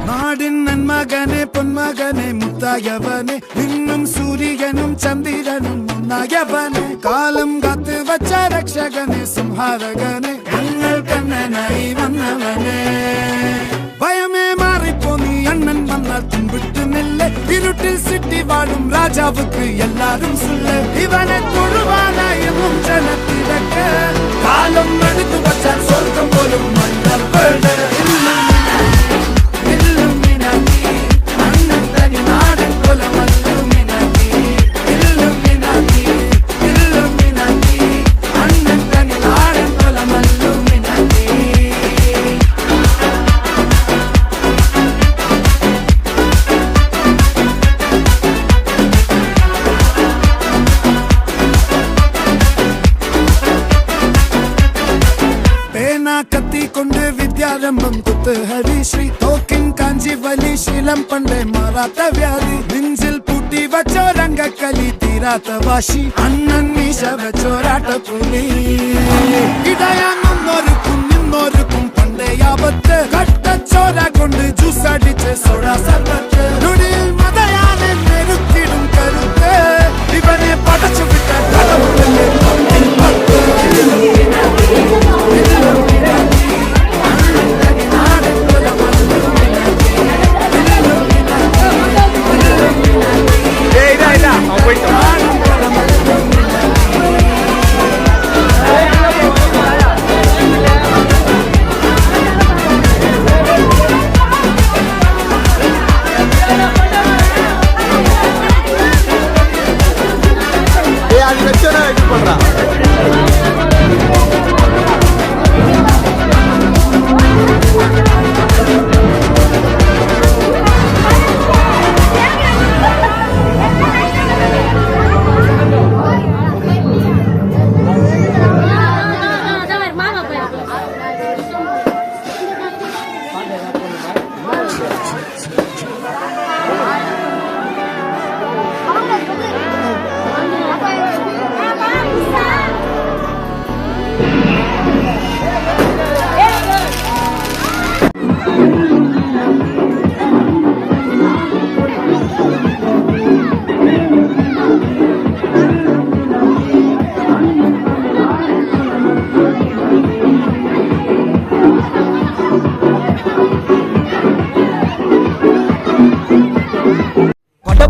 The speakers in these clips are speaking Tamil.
நாடின் நன்மகனே பொன்மகனே முத்தாயவனே இன்னும் சூரியனும் சந்திரனும் முன்னாயவனே காலம் காத்து வச்ச ரக்ஷகனே சிம்ஹாரகனே எங்கள் கண்ணனை வந்தவனே பயமே மாறிப்போ நீ அண்ணன் வந்தால் தும்பிட்டு நெல்ல இருட்டில் சிட்டி வாழும் ராஜாவுக்கு எல்லாரும் சொல்ல இவனை தொழுவான எனும் ஜனத்திறக்க காலம் எடுத்து வச்சால் சொர்க்கம் போலும் மன்னர் கத்தி கொண்டு வித்யாரம்பம் குத்து ஹரி ஸ்ரீ தோக்கின் காஞ்சி வலி சீலம் பண்டே மாறாத்த வியாதி நெஞ்சில் பூட்டி வச்சோ ரங்க கலி தீராத்த வாஷி அண்ணன் மீச வச்சோராட்ட புலி இடையான் முன்னோருக்கும் இன்னொருக்கும் பண்டே ஆபத்து கட்ட சோரா கொண்டு ஜூஸ் அடிச்சு சோடா சர்பத்து நுடியில் மதையான நெருக்கிடும் கருத்து இவனே படைச்சு விட்ட கடவுளே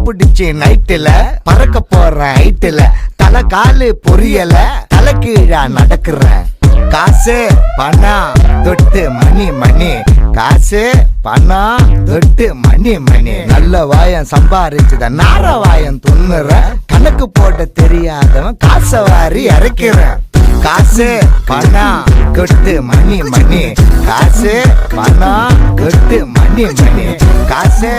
பிடிச்சு நைட்டுல பறக்க போற ஹைட்டுல தலை காலு பொரியல தலை கீழா நடக்கிறேன் காசு பணம் தொட்டு மணி மணி காசு பணம் தொட்டு மணி மணி நல்ல வாயம் சம்பாரிச்சுத நார வாயம் துண்ணுற கணக்கு போட தெரியாதவன் காசை வாரி இறக்கிறேன் காசு பணம் கொட்டு மணி மணி காசு பணம் கொட்டு மணி மணி காசு